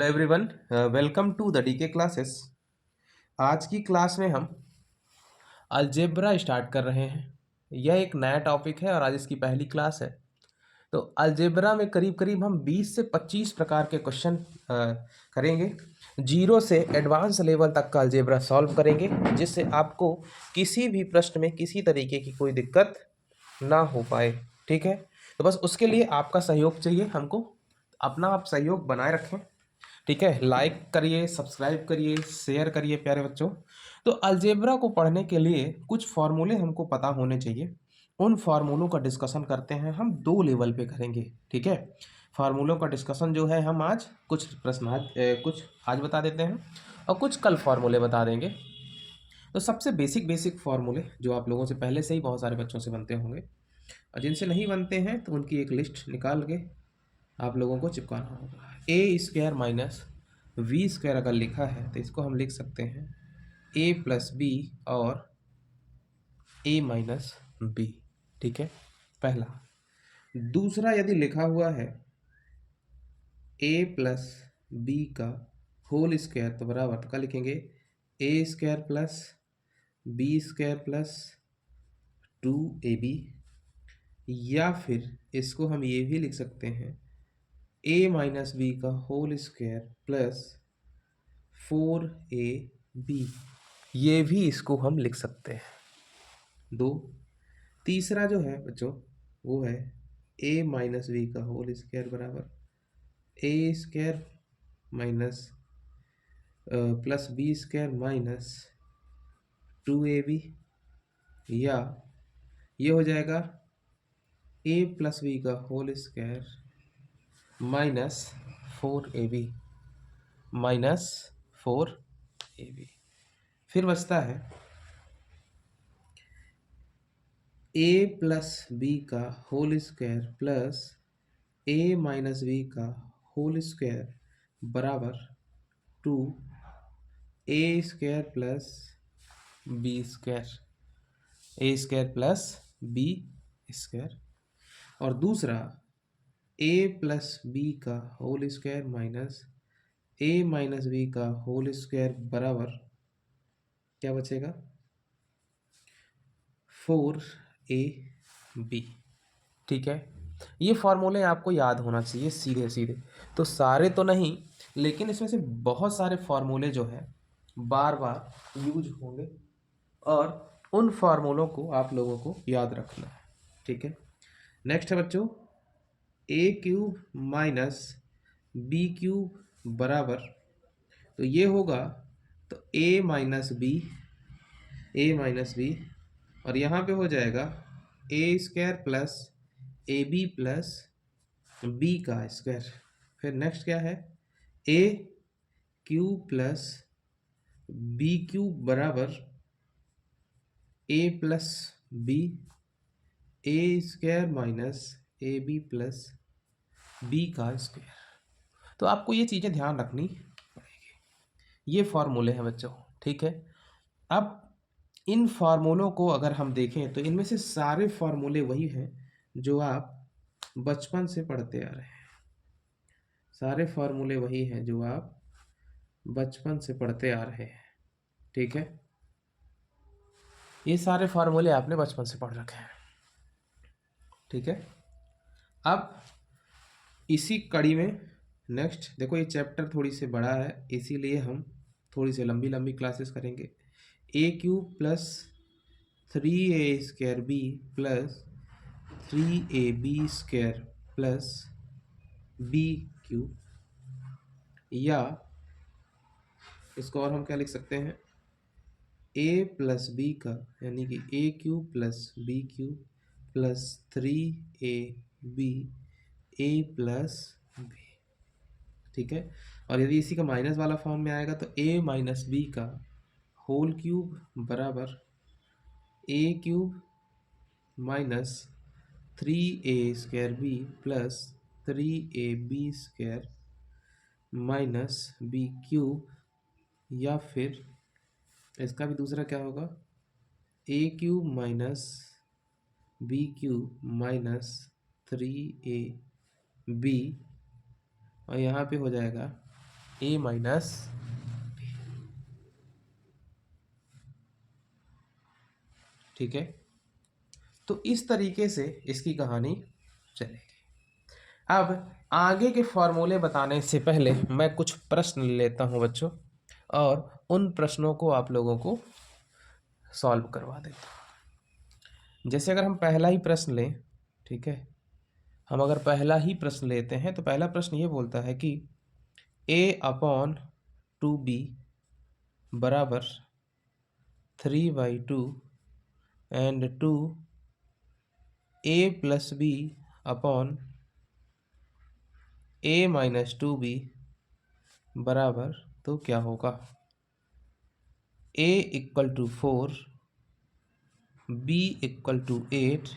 Hello everyone, welcome to the DK classes. आज की class में हम अलजेब्रा स्टार्ट कर रहे हैं। यह एक नया टॉपिक है और आज इसकी पहली क्लास है। तो अलजेब्रा में करीब करीब हम 20 से 25 प्रकार के क्वेश्चन करेंगे। जीरो से एडवांस लेवल तक का अलजेब्रा सॉल्व करेंगे, जिससे आपको किसी भी प्रश्न में किसी तरीके की कोई दिक्कत ना हो पाए। ठीक है, तो बस उसके लिए आपका सहयोग चाहिए हमको। अपना आप सहयोग बनाए रखें। ठीक है, लाइक करिए, सब्सक्राइब करिए, शेयर करिए प्यारे बच्चों। तो अलजेब्रा को पढ़ने के लिए कुछ फार्मूले हमको पता होने चाहिए। उन फार्मूलों का डिस्कशन करते हैं, हम 2 लेवल पे करेंगे। ठीक है, फार्मूलों का डिस्कशन जो है हम आज कुछ आज बता देते हैं और कुछ कल फार्मूले बता देंगे। तो सबसे बेसिक बेसिक फार्मूले जो आप लोगों से पहले से ही बहुत सारे बच्चों से बनते होंगे, और जिनसे नहीं बनते हैं तो उनकी एक लिस्ट निकाल के आप लोगों को चिपकाना होगा। ए स्क्वायर माइनस वी स्क्वायर अगर लिखा है तो इसको हम लिख सकते हैं ए प्लस बी और ए माइनस बी। ठीक है, पहला। दूसरा, यदि लिखा हुआ है ए प्लस बी का होल स्क्वायर तो बराबर तो क्या लिखेंगे, A square plus B square plus 2ab। या फिर इसको हम ये भी लिख सकते हैं ए माइनस बी का होल स्क्वायर प्लस 4ab। ये भी इसको हम लिख सकते हैं। 2। तीसरा जो है बच्चों वो है ए माइनस बी का होल स्क्वायर बराबर A square minus plus B square minus 2ab। या ये हो जाएगा ए प्लस बी का होल स्क्वायर माइनस 4ab। फिर बचता है ए प्लस बी का whole square plus A minus B का होल स्क्वायर बराबर 2 A square plus B square, A square plus B square. और दूसरा ए प्लस बी का whole square minus A minus B का होल स्क्वायर बराबर क्या बचेगा, 4ab। ठीक है, ये फार्मूले आपको याद होना चाहिए सीधे सीधे। तो सारे तो नहीं, लेकिन इसमें से बहुत सारे फार्मूले जो है बार बार यूज होंगे और उन फार्मूलों को आप लोगों को याद रखना है। ठीक है, नेक्स्ट है बच्चों ए क्यूब माइनस बी क्यूब बराबर, तो ये होगा तो ए माइनस बी और यहाँ पे हो जाएगा A square plus A B plus B का स्क्वायर। फिर नेक्स्ट क्या है, A cube plus B cube बराबर A plus B A square minus A B plus B का स्क्वायर। तो आपको ये चीज़ें ध्यान रखनी पड़ेगी। ये फार्मूले हैं बच्चों। ठीक है, अब इन फार्मूलों को अगर हम देखें तो इनमें से सारे फार्मूले वही हैं जो आप बचपन से पढ़ते आ रहे हैं। सारे फार्मूले वही हैं जो आप बचपन से पढ़ते आ रहे हैं। ठीक है, ये सारे फार्मूले आपने बचपन से पढ़ रखे हैं। ठीक है, अब इसी कड़ी में नेक्स्ट देखो, ये चैप्टर थोड़ी सी बड़ा है, इसीलिए हम थोड़ी सी लंबी लंबी क्लासेस करेंगे। A cube plus 3a square B plus 3ab square plus B cube. या इसको और हम क्या लिख सकते हैं, ए प्लस बी का यानी कि A cube plus B cube plus 3ab A plus B. ठीक है, और यदि इसी का माइनस वाला फॉर्म में आएगा तो ए माइनस बी का होल क्यूब बराबर A cube minus 3a square B plus 3ab square minus B cube. या फिर इसका भी दूसरा क्या होगा, A cube minus B cube minus 3ab। और यहाँ पे हो जाएगा ए माइनस, ठीक है। तो इस तरीके से इसकी कहानी चलेगी। अब आगे के फॉर्मूले बताने से पहले मैं कुछ प्रश्न लेता हूं बच्चों, और उन प्रश्नों को आप लोगों को सॉल्व करवा देता हूं। जैसे अगर हम पहला ही प्रश्न लें, ठीक है, हम अगर पहला ही प्रश्न लेते हैं तो पहला प्रश्न ये बोलता है कि a अपॉन 2b बराबर 3/2 and 2a plus b upon a minus 2b बराबर, तो क्या होगा? a equal to 4, b equal to 8,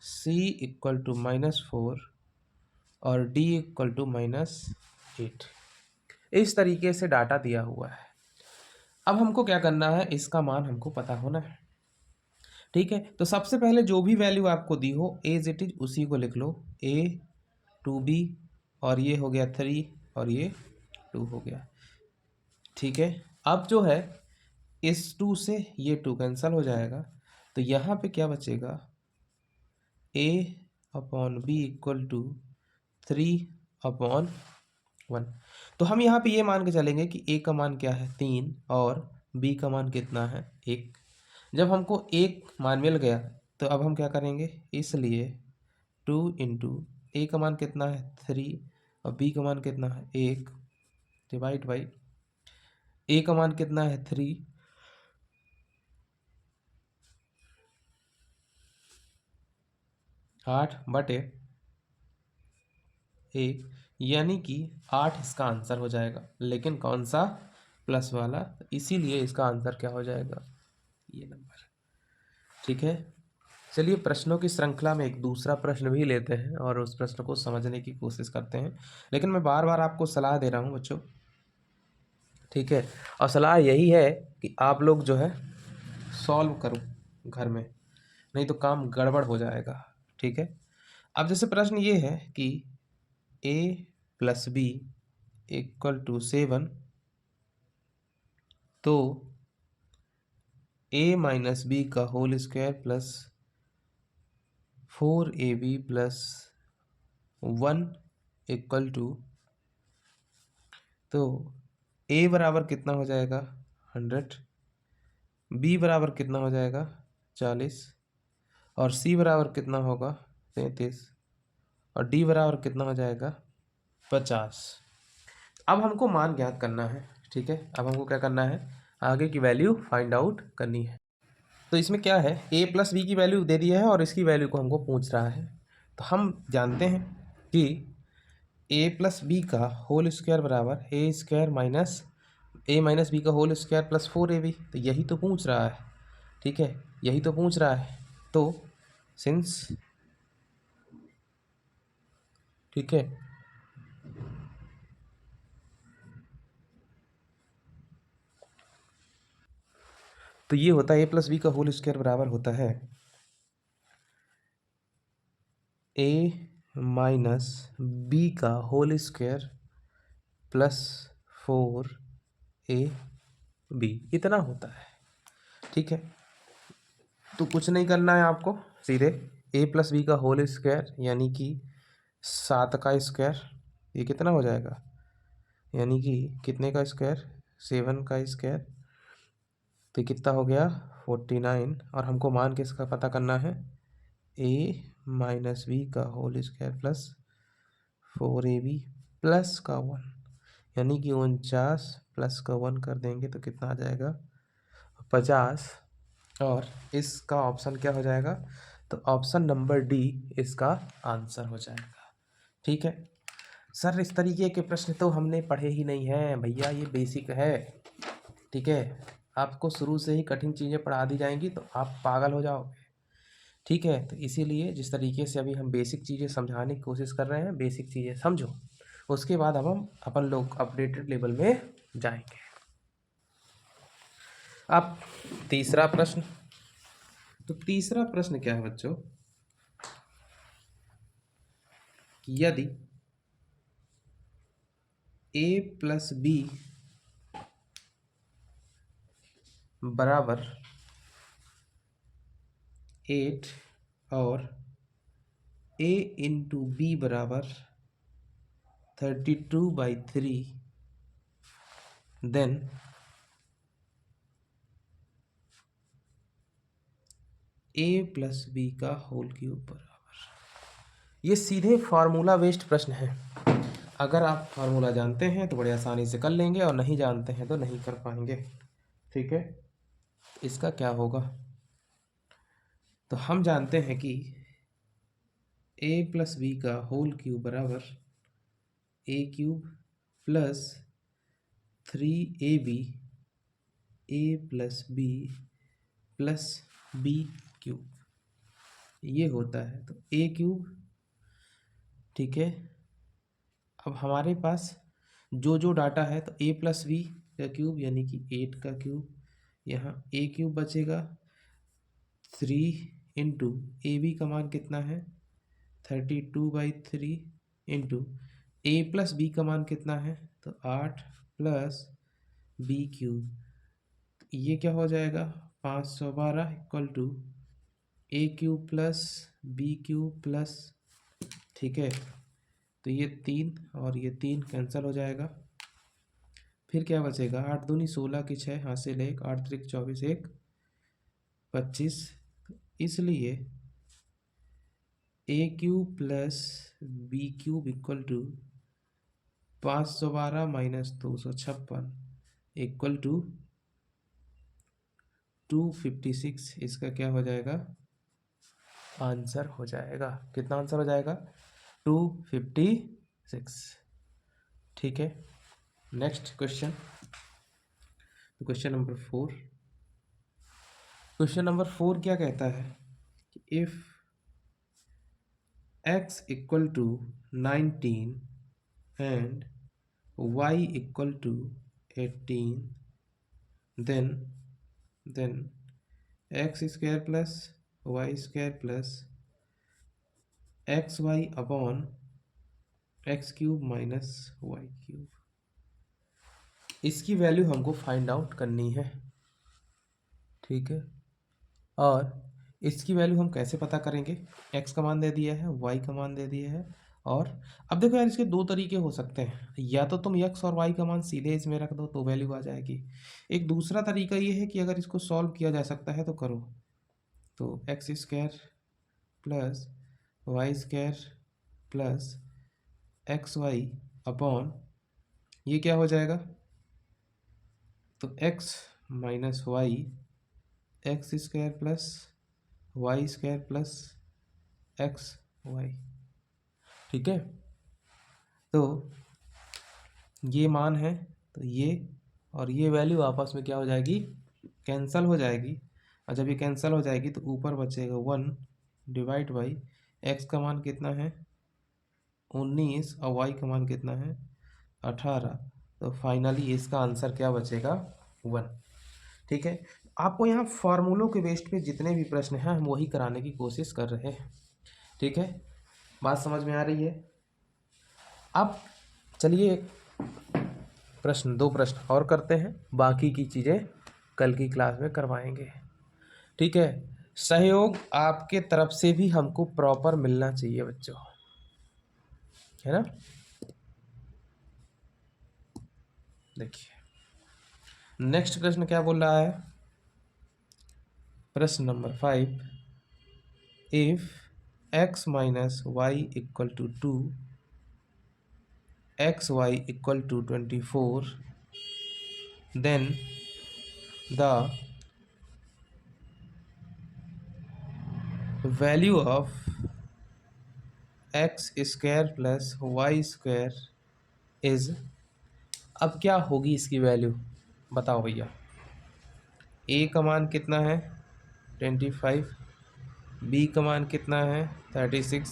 c equal to -4 और d इक्वल टू -8। इस तरीके से डाटा दिया हुआ है। अब हमको क्या करना है, इसका मान हमको पता होना है, ठीक है। तो सबसे पहले जो भी वैल्यू आपको दी हो एज इट इज उसी को लिख लो, a 2b और ये हो गया 3 और ये 2 हो गया, ठीक है। अब जो है इस 2 से ये 2 कैंसिल हो जाएगा, तो यहाँ पे क्या बचेगा, a upon b equal to 3/1। तो हम यहाँ पे ये मान के चलेंगे कि a का मान क्या है 3 और b का मान कितना है 1। जब हमको 1 मान मिल गया तो अब हम क्या करेंगे, इसलिए 2 इंटू a का मान कितना है 3 और b का मान कितना है 1 डिवाइड बाई a का मान कितना है 3 8/1, यानी कि 8 इसका आंसर हो जाएगा। लेकिन कौन सा, प्लस वाला, इसीलिए इसका आंसर क्या हो जाएगा, ये नंबर, ठीक है। चलिए प्रश्नों की श्रृंखला में एक दूसरा प्रश्न भी लेते हैं और उस प्रश्न को समझने की कोशिश करते हैं। लेकिन मैं बार बार आपको सलाह दे रहा हूँ बच्चों, ठीक है, और सलाह यही है कि आप लोग जो है सॉल्व करो घर में, नहीं तो काम गड़बड़ हो जाएगा, ठीक है। अब जैसे प्रश्न ये है कि a plus b equal to 7, तो a माइनस बी का whole square plus 4ab plus 1 equal to, तो a बराबर कितना हो जाएगा 100, b बराबर कितना हो जाएगा 40 और c बराबर कितना होगा 33 और d बराबर कितना हो जाएगा 50। अब हमको मान ज्ञात करना है, ठीक है। अब हमको क्या करना है, आगे की वैल्यू फाइंड आउट करनी है। तो इसमें क्या है, a प्लस बी की वैल्यू दे दी है और इसकी वैल्यू को हमको पूछ रहा है। तो हम जानते हैं कि a प्लस बी का होल स्क्वायर बराबर a square minus a minus B का होल स्क्वायर प्लस 4ab। तो यही तो पूछ रहा है, ठीक है, यही तो पूछ रहा है। तो सिंस, ठीक है, तो ये होता है a प्लस बी का होल स्क्वायर बराबर होता है a माइनस बी का होल स्क्वायर प्लस 4ab, इतना होता है, ठीक है। तो कुछ नहीं करना है आपको, सीधे a प्लस बी का होल स्क्वायर यानी कि 7 का स्क्वायर, ये कितना हो जाएगा, यानी कि कितने का स्क्वायर 7 का स्क्वायर, तो कितना हो गया 49। और हमको मान किसका पता करना है, a माइनस बी का whole square plus 4ab plus का 1, यानी कि 49 प्लस का 1 कर देंगे तो कितना आ जाएगा 50। और इसका ऑप्शन क्या हो जाएगा, तो ऑप्शन नंबर डी इसका आंसर हो जाएगा, ठीक है। सर इस तरीके के प्रश्न तो हमने पढ़े ही नहीं हैं भैया, ये बेसिक है, ठीक है। आपको शुरू से ही कठिन चीज़ें पढ़ा दी जाएंगी तो आप पागल हो जाओगे, ठीक है। तो इसीलिए जिस तरीके से अभी हम बेसिक चीज़ें समझाने की कोशिश कर रहे हैं, बेसिक चीज़ें समझो, उसके बाद अब हम अपन लोग अपडेटेड लेवल में जाएंगे। अब तीसरा प्रश्न, तो तीसरा प्रश्न क्या है बच्चों, कि यदि ए प्लस बी बराबर 8 और ए इंटू बी बराबर 32/3, देन ए प्लस बी का होल क्यूब बराबर। ये सीधे फार्मूला बेस्ड प्रश्न है। अगर आप फार्मूला जानते हैं तो बड़े आसानी से कर लेंगे और नहीं जानते हैं तो नहीं कर पाएंगे। ठीक है, इसका क्या होगा, तो हम जानते हैं कि ए प्लस बी का होल क्यूब बराबर A cube plus 3ab A plus B plus B cube, ये होता है। तो ए क्यूब, ठीक है। अब हमारे पास जो जो डाटा है, तो ए प्लस बी का क्यूब यानी कि 8 का क्यूब, यहाँ ए क्यूब बचेगा 3 इंटू ए बी का मान कितना है 32/3 इंटू ए प्लस बी का मान कितना है तो 8 प्लस बी क्यूब, ये क्या हो जाएगा 512 equal to a cube plus B cube plus, ठीक है। तो ये 3 और ये 3 कैंसिल हो जाएगा। फिर क्या बचेगा 8 दूनी 16 की 6 हासिल 1, 8 त्रिक 24, 1 25। इसलिए A cube plus B cube equal to 512 minus 256 equal to 256। इसका क्या हो जाएगा, आंसर हो जाएगा, कितना आंसर हो जाएगा 256। ठीक है, next question, question number 4। Question number 4 क्या कहता है कि if x equal to 19 and y equal to 18, then x square plus y square plus x y upon x cube minus y cube, इसकी वैल्यू हमको फाइंड आउट करनी है। ठीक है, और इसकी वैल्यू हम कैसे पता करेंगे, x का मान दे दिया है, y का मान दे दिया है, और अब देखो यार इसके दो तरीके हो सकते हैं, या तो तुम x और y का मान सीधे इसमें रख दो तो वैल्यू आ जाएगी। एक दूसरा तरीका ये है कि अगर इसको सॉल्व किया जा सकता है तो करो, तो x square plus y square plus x y upon ये क्या हो जाएगा, तो x minus y x square plus y square plus x y. ठीक है, तो ये मान है, तो ये और ये वैल्यू आपस में क्या हो जाएगी, कैंसल हो जाएगी, और जब ये कैंसल हो जाएगी तो ऊपर बचेगा 1 डिवाइड बाई एक्स का मान कितना है 19 और वाई का मान कितना है 18, तो फाइनली इसका आंसर क्या बचेगा 1। ठीक है, आपको यहाँ फार्मूलों के बेस्ड पे जितने भी प्रश्न हैं हम वही कराने की कोशिश कर रहे हैं। ठीक है, बात समझ में आ रही है। अब चलिए दो प्रश्न और करते हैं, बाकी की चीज़ें कल की क्लास में करवाएंगे। ठीक है, सहयोग आपके तरफ से भी हमको प्रॉपर मिलना चाहिए बच्चों, है ना। देखिए नेक्स्ट प्रश्न क्या बोल रहा है, प्रश्न नंबर 5, if x minus y equal to 2, x y equal to 24, then the value of x square plus y square is, अब क्या होगी इसकी वैल्यू बताओ भैया। ए का मान कितना है 25, बी का मान कितना है 36,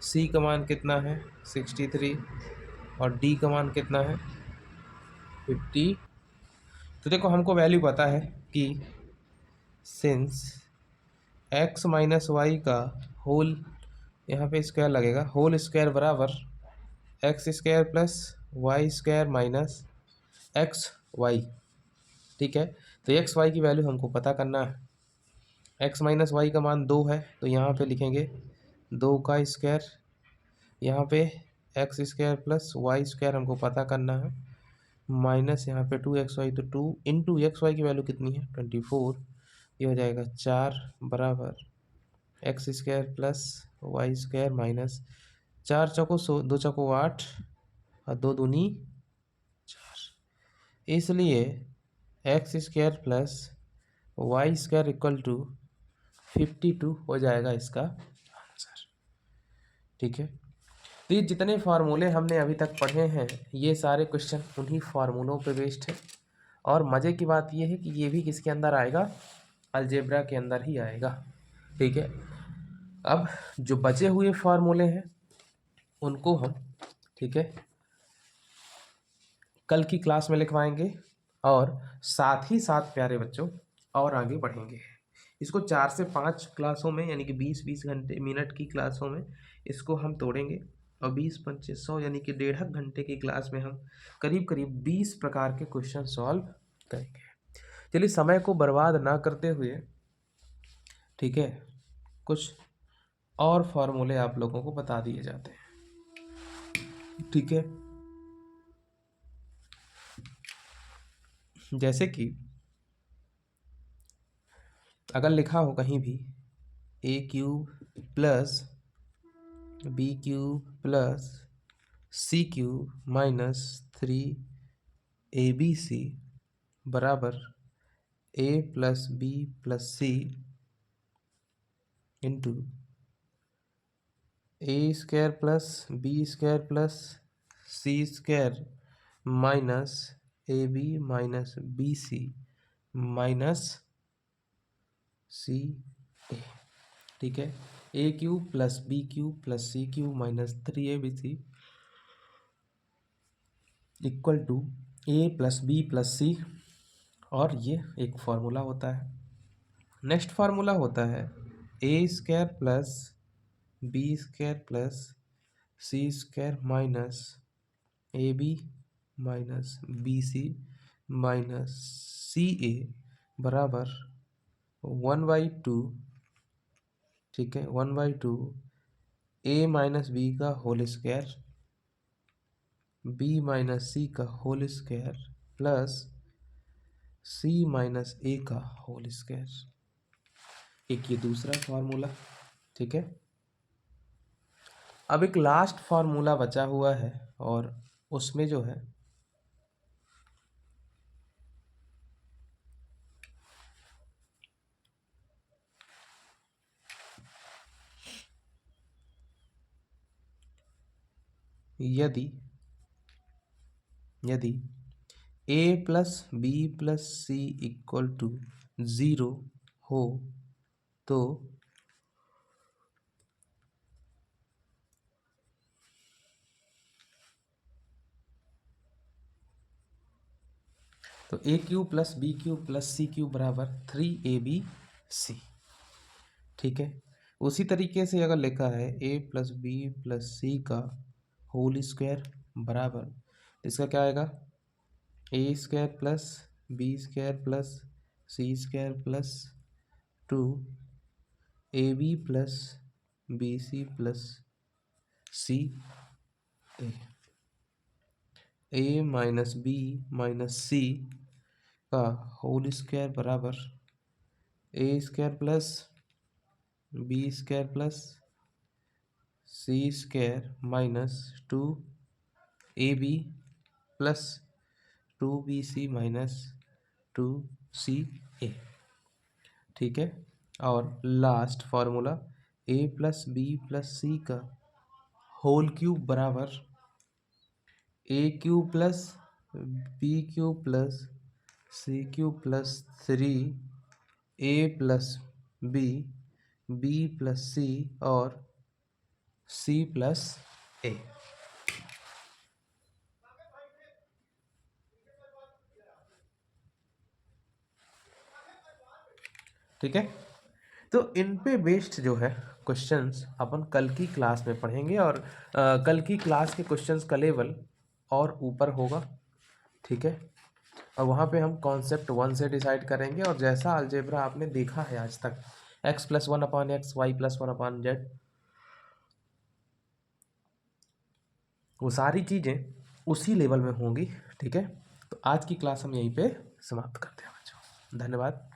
सी का मान कितना है 63 और डी का मान कितना है 50। तो देखो हमको वैल्यू पता है कि सिंस x माइनस वाई का होल, यहाँ पे स्क्वायर लगेगा, होल स्क्वायर बराबर x square plus y square minus x y. ठीक है, तो एक्स वाई की वैल्यू हमको पता करना है। एक्स माइनस वाई का मान 2 है, तो यहाँ पे लिखेंगे 2 का स्क्वायर, यहाँ पे x square plus y square हमको पता करना है, माइनस यहाँ पे 2xy, तो 2 इंटू एक्स वाई की वैल्यू कितनी है 24, ये हो जाएगा 4 बराबर x square plus y square minus 4 चौको 2 चौको 8 और 2 दूनी 4, इसलिए x square plus y square equal to 52 हो जाएगा इसका आंसर। ठीक है, तो ये जितने फार्मूले हमने अभी तक पढ़े हैं ये सारे क्वेश्चन उन्हीं फार्मूलों पे बेस्ड है। और मज़े की बात ये है कि ये भी किसके अंदर आएगा, अलजेब्रा के अंदर ही आएगा। ठीक है, अब जो बचे हुए फार्मूले हैं उनको हम, ठीक है, कल की क्लास में लिखवाएंगे और साथ ही साथ प्यारे बच्चों और आगे बढ़ेंगे। इसको 4 से 5 क्लासों में यानी कि 20-20 घंटे मिनट की क्लासों में इसको हम तोड़ेंगे और 20-25 यानी कि 1.5 घंटे की क्लास में हम करीब करीब 20 प्रकार के क्वेश्चन सॉल्व करेंगे। चलिए समय को बर्बाद ना करते हुए, ठीक है, कुछ और फॉर्मूले आप लोगों को बता दिए जाते हैं। ठीक है, जैसे कि अगर लिखा हो कहीं भी A cube plus B cube plus C cube minus 3 ABC बराबर A plus B plus C into A square plus B square plus C square minus A B minus B C minus C A. ठीक है, A cube plus B cube plus C cube minus 3ABC equal to A plus B plus C, और ये एक formula होता है। Next formula होता है A square plus B square plus C square minus A B minus B C minus C A बराबर 1/2, ठीक है, 1/2 ए माइनस बी का whole square B minus C का whole square plus C minus A का whole square. एक ये दूसरा formula. ठीक है, अब एक लास्ट फार्मूला बचा हुआ है और उसमें जो है यदि यदि A plus B plus C equal to 0 हो तो A cube plus B cube plus C cube बराबर 3ABC। ठीक है, उसी तरीके से अगर लिखा है A plus B plus C का होल स्क्वायर बराबर, इसका क्या आएगा A square plus B square plus C square plus 2AB plus BC plus C A minus B minus C का होल स्क्वायर बराबर A square plus B square plus C square minus 2AB plus 2BC minus 2CA। ठीक है, और last formula A plus B plus C का whole cube बराबर A cube plus B cube plus C cube plus 3 A plus B B plus C और C plus ए। ठीक है, तो इन पे बेस्ड जो है क्वेश्चंस अपन कल की क्लास में पढ़ेंगे और कल की क्लास के क्वेश्चंस का लेवल और ऊपर होगा, ठीक है। और वहाँ पे हम कॉन्सेप्ट 1 से डिसाइड करेंगे, और जैसा अलजेब्रा आपने देखा है आज तक, x+1/x, y+1/z, वो सारी चीज़ें उसी लेवल में होंगी, ठीक है। तो आज की क्लास हम यहीं पे समाप्त करते हैं बच्चों, धन्यवाद।